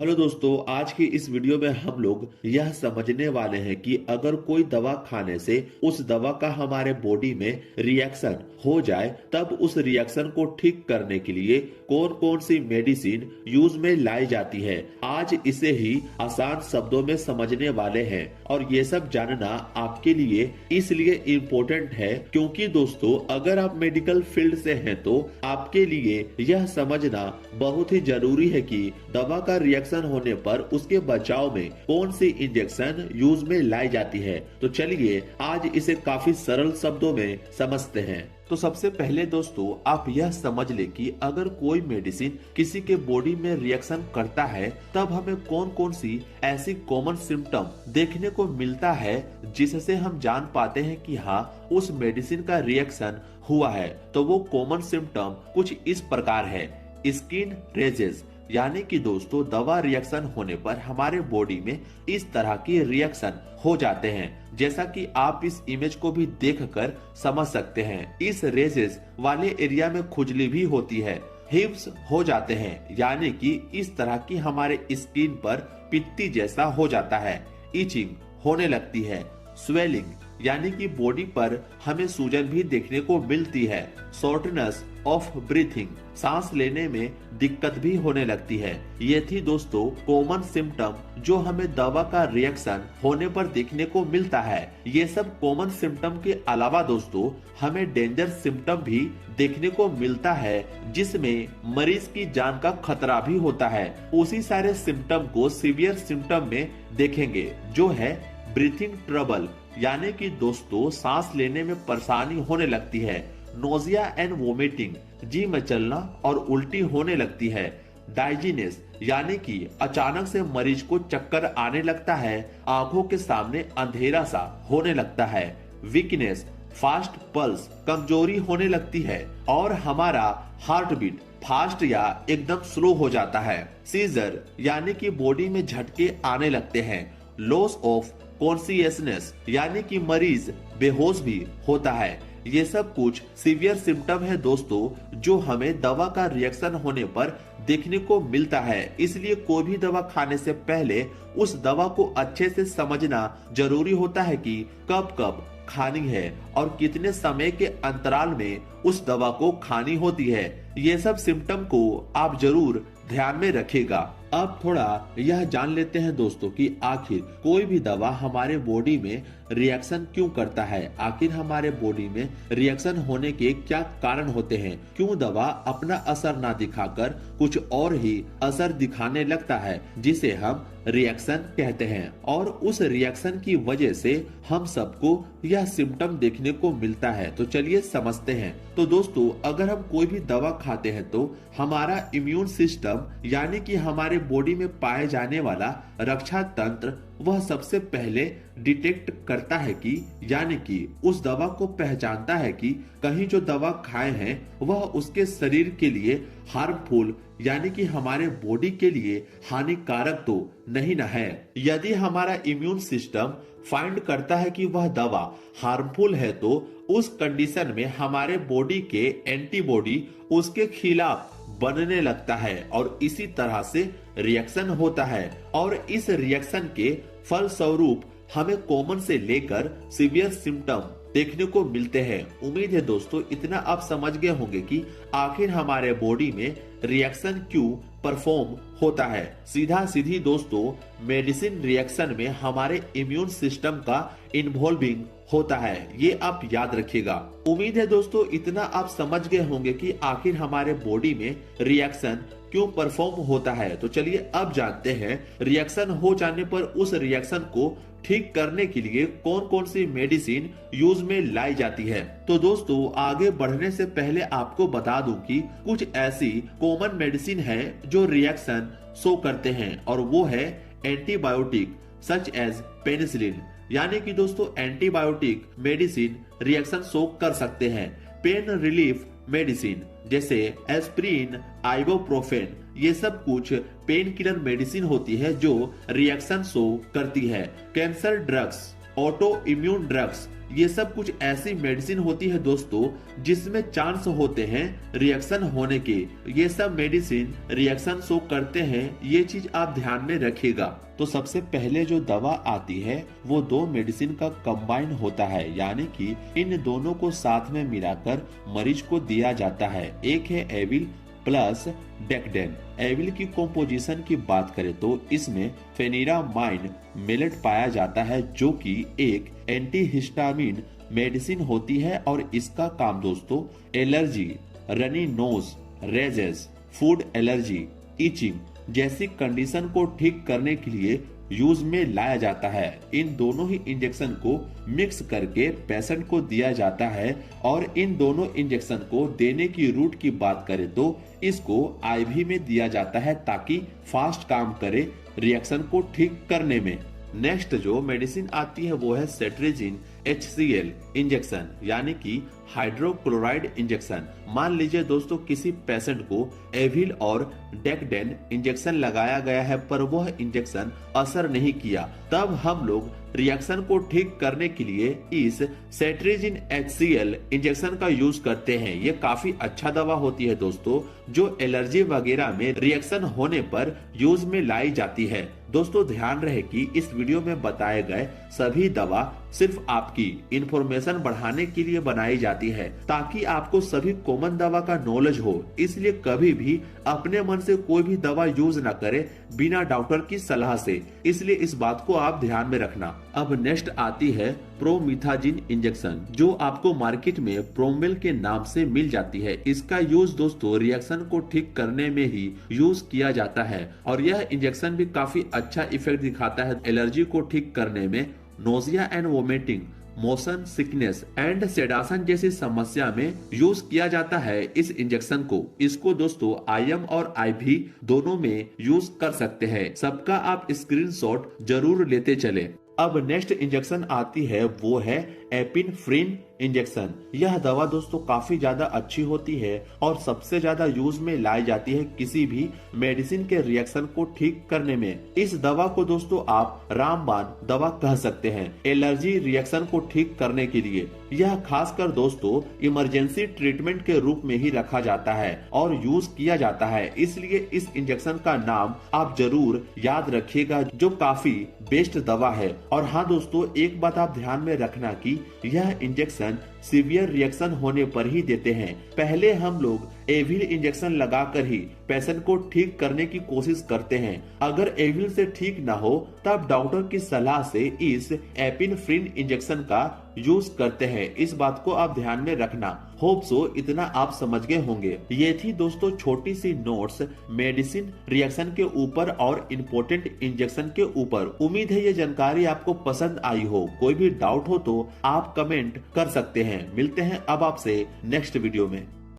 Hello दोस्तों, आज की इस वीडियो में हम लोग यह समझने वाले हैं कि अगर कोई दवा खाने से उस दवा का हमारे बॉडी में रिएक्शन हो जाए तब उस रिएक्शन को ठीक करने के लिए कौन कौन सी मेडिसिन यूज में लाई जाती है। आज इसे ही आसान शब्दों में समझने वाले हैं और ये सब जानना आपके लिए इसलिए इम्पोर्टेंट है क्योंकि दोस्तों अगर आप मेडिकल फील्ड से हैं तो आपके लिए यह समझना बहुत ही जरूरी है कि दवा का रिएक्शन होने पर उसके बचाव में कौन सी इंजेक्शन यूज में लाई जाती है। तो चलिए आज इसे काफी सरल शब्दों में समझते हैं। तो सबसे पहले दोस्तों आप यह समझ ले कि अगर कोई मेडिसिन किसी के बॉडी में रिएक्शन करता है तब हमें कौन कौन सी ऐसी कॉमन सिम्टम देखने को मिलता है जिससे हम जान पाते हैं कि हाँ उस मेडिसिन का रिएक्शन हुआ है। तो वो कॉमन सिम्टम कुछ इस प्रकार है। स्किन रेजेस, यानी कि दोस्तों दवा रिएक्शन होने पर हमारे बॉडी में इस तरह की रिएक्शन हो जाते हैं, जैसा कि आप इस इमेज को भी देखकर समझ सकते हैं। इस रेजेस वाले एरिया में खुजली भी होती है। हिप्स हो जाते हैं, यानी कि इस तरह की हमारे स्किन पर पित्ती जैसा हो जाता है। इचिंग होने लगती है। स्वेलिंग, यानी कि बॉडी पर हमें सूजन भी देखने को मिलती है। शॉर्टनेस ऑफ ब्रीथिंग, सांस लेने में दिक्कत भी होने लगती है। ये थी दोस्तों कॉमन सिम्टम जो हमें दवा का रिएक्शन होने पर देखने को मिलता है। ये सब कॉमन सिम्टम के अलावा दोस्तों हमें डेंजर सिम्टम भी देखने को मिलता है जिसमें मरीज की जान का खतरा भी होता है। उसी सारे सिम्टम को सीवियर सिम्टम में देखेंगे जो है ब्रीथिंग ट्रबल, यानी कि दोस्तों सांस लेने में परेशानी होने लगती है। नोजिया एंड वोमिटिंग, जी मचलना और उल्टी होने लगती है। डाइजीनेस, यानी कि अचानक से मरीज को चक्कर आने लगता है, आंखों के सामने अंधेरा सा होने लगता है। वीकनेस, फास्ट पल्स, कमजोरी होने लगती है और हमारा हार्ट बीट फास्ट या एकदम स्लो हो जाता है। सीजर, यानी कि बॉडी में झटके आने लगते हैं। लॉस ऑफ कॉन्शियसनेस, यानी कि मरीज बेहोश भी होता है। ये सब कुछ सीवियर सिम्टम है दोस्तों जो हमें दवा का रिएक्शन होने पर देखने को मिलता है। इसलिए कोई भी दवा खाने से पहले उस दवा को अच्छे से समझना जरूरी होता है कि कब कब खानी है और कितने समय के अंतराल में उस दवा को खानी होती है। ये सब सिम्टम को आप जरूर ध्यान में रखिएगा। अब थोड़ा यह जान लेते हैं दोस्तों कि आखिर कोई भी दवा हमारे बॉडी में रिएक्शन क्यों करता है। आखिर हमारे बॉडी में रिएक्शन होने के क्या कारण होते हैं, क्यों दवा अपना असर ना दिखाकर कुछ और ही असर दिखाने लगता है जिसे हम रिएक्शन कहते हैं और उस रिएक्शन की वजह से हम सबको यह सिम्टम देखने को मिलता है। तो चलिए समझते हैं। तो दोस्तों अगर हम कोई भी दवा खाते हैं तो हमारा इम्यून सिस्टम, यानी कि हमारे बॉडी में पाए जाने वाला रक्षा तंत्र, वह सबसे पहले डिटेक्ट करता है कि यानी कि उस दवा को पहचानता है कि कहीं जो दवा खाए हैं वह उसके शरीर के लिए हार्मफुल, यानी कि हमारे बॉडी के लिए हानिकारक तो नहीं ना है। यदि हमारा इम्यून सिस्टम फाइंड करता है कि वह दवा हार्मफुल है तो उस कंडीशन में हमारे बॉडी के एंटीबॉडी उसके खिलाफ बनने लगता है और इसी तरह से रिएक्शन होता है और इस रिएक्शन के फलस्वरूप हमें कॉमन से लेकर सीवियर सिम्टम देखने को मिलते हैं। उम्मीद है दोस्तों इतना आप समझ गए होंगे कि आखिर हमारे बॉडी में रिएक्शन क्यों परफॉर्म होता है। सीधा सीधी दोस्तों मेडिसिन रिएक्शन में हमारे इम्यून सिस्टम का इन्वॉल्विंग होता है, ये आप याद रखिएगा। उम्मीद है दोस्तों इतना आप समझ गए होंगे कि आखिर हमारे बॉडी में रिएक्शन क्यों परफॉर्म होता है। तो चलिए अब जानते हैं रिएक्शन हो जाने पर उस रिएक्शन को ठीक करने के लिए कौन कौन सी मेडिसिन यूज में लाई जाती है। तो दोस्तों आगे बढ़ने से पहले आपको बता दूं कि कुछ ऐसी कॉमन मेडिसिन है जो रिएक्शन शो करते हैं और वो है एंटीबायोटिक सच एज पेनिसिलिन, यानी कि दोस्तों एंटीबायोटिक मेडिसिन रिएक्शन शो कर सकते हैं। पेन रिलीफ मेडिसिन जैसे एस्प्रिन, आइबोप्रोफेन, ये सब कुछ पेन किलर मेडिसिन होती है जो रिएक्शन शो करती है। Cancer drugs, auto immune drugs, ये सब कुछ ऐसी मेडिसिन होती है दोस्तों जिसमें चांस होते हैं रिएक्शन होने के। ये सब मेडिसिन रिएक्शन शो करते हैं, ये चीज आप ध्यान में रखिएगा। तो सबसे पहले जो दवा आती है वो दो मेडिसिन का कंबाइन होता है, यानी कि इन दोनों को साथ में मिलाकर मरीज को दिया जाता है। एक है एविल प्लस डेक्डेन। एविल की कॉम्पोजिशन की बात करें तो इसमें फेनिरामाइन मेलेट पाया जाता है, जो कि एक एंटीहिस्टामिन मेडिसिन होती है और इसका काम दोस्तों allergy, runny nose, rashes, food allergy, itching जैसी कंडीशन को ठीक करने के लिए यूज में लाया जाता है। इन दोनों ही इंजेक्शन को मिक्स करके पेशेंट को दिया जाता है और इन दोनों इंजेक्शन को देने की रूट की बात करें तो इसको आईवी में दिया जाता है ताकि फास्ट काम करे रिएक्शन को ठीक करने में। नेक्स्ट जो मेडिसिन आती है वो है सेट्रिजिन HCl इंजेक्शन, यानी कि हाइड्रोक्लोराइड इंजेक्शन। मान लीजिए दोस्तों किसी पेशेंट को एविल और डेक्डेन इंजेक्शन लगाया गया है पर वह इंजेक्शन असर नहीं किया, तब हम लोग रिएक्शन को ठीक करने के लिए इस सेट्रिजिन HCl इंजेक्शन का यूज करते हैं। ये काफी अच्छा दवा होती है दोस्तों, जो एलर्जी वगैरह में रिएक्शन होने पर यूज में लाई जाती है। दोस्तों ध्यान रहे कि इस वीडियो में बताए गए सभी दवा सिर्फ आपकी इंफॉर्मेशन बढ़ाने के लिए बनाई जाती है ताकि आपको सभी कॉमन दवा का नॉलेज हो। इसलिए कभी भी अपने मन से कोई भी दवा यूज ना करें बिना डॉक्टर की सलाह से, इसलिए इस बात को आप ध्यान में रखना। अब नेक्स्ट आती है प्रोमिथाजिन इंजेक्शन, जो आपको मार्केट में प्रोमेल के नाम से मिल जाती है। इसका यूज दोस्तों रिएक्शन को ठीक करने में ही यूज किया जाता है और यह इंजेक्शन भी काफी अच्छा इफेक्ट दिखाता है एलर्जी को ठीक करने में। Nausea and vomiting, motion sickness and sedation जैसी समस्या में यूज किया जाता है इस इंजेक्शन को। इसको दोस्तों IM और IV दोनों में यूज कर सकते हैं। सबका आप स्क्रीनशॉट जरूर लेते चले। अब नेक्स्ट इंजेक्शन आती है वो है एपिनफ्रिन इंजेक्शन। यह दवा दोस्तों काफी ज्यादा अच्छी होती है और सबसे ज्यादा यूज में लाई जाती है किसी भी मेडिसिन के रिएक्शन को ठीक करने में। इस दवा को दोस्तों आप रामबाण दवा कह सकते हैं एलर्जी रिएक्शन को ठीक करने के लिए। यह खासकर दोस्तों इमरजेंसी ट्रीटमेंट के रूप में ही रखा जाता है और यूज किया जाता है, इसलिए इस इंजेक्शन का नाम आप जरूर याद रखिएगा, जो काफी बेस्ट दवा है। और हाँ दोस्तों, एक बात आप ध्यान में रखना कि यह इंजेक्शन सीवियर रिएक्शन होने पर ही देते हैं। पहले हम लोग एविल इंजेक्शन लगाकर ही पेशेंट को ठीक करने की कोशिश करते हैं। अगर एविल से ठीक ना हो तब डॉक्टर की सलाह से इस एपिनफ्रिन इंजेक्शन का यूज करते हैं। इस बात को आप ध्यान में रखना। होप सो इतना आप समझ गए होंगे। ये थी दोस्तों छोटी सी नोट्स मेडिसिन रिएक्शन के ऊपर और इम्पोर्टेंट इंजेक्शन के ऊपर। उम्मीद है ये जानकारी आपको पसंद आई हो। कोई भी डाउट हो तो आप कमेंट कर सकते हैं। मिलते हैं अब आपसे नेक्स्ट वीडियो में।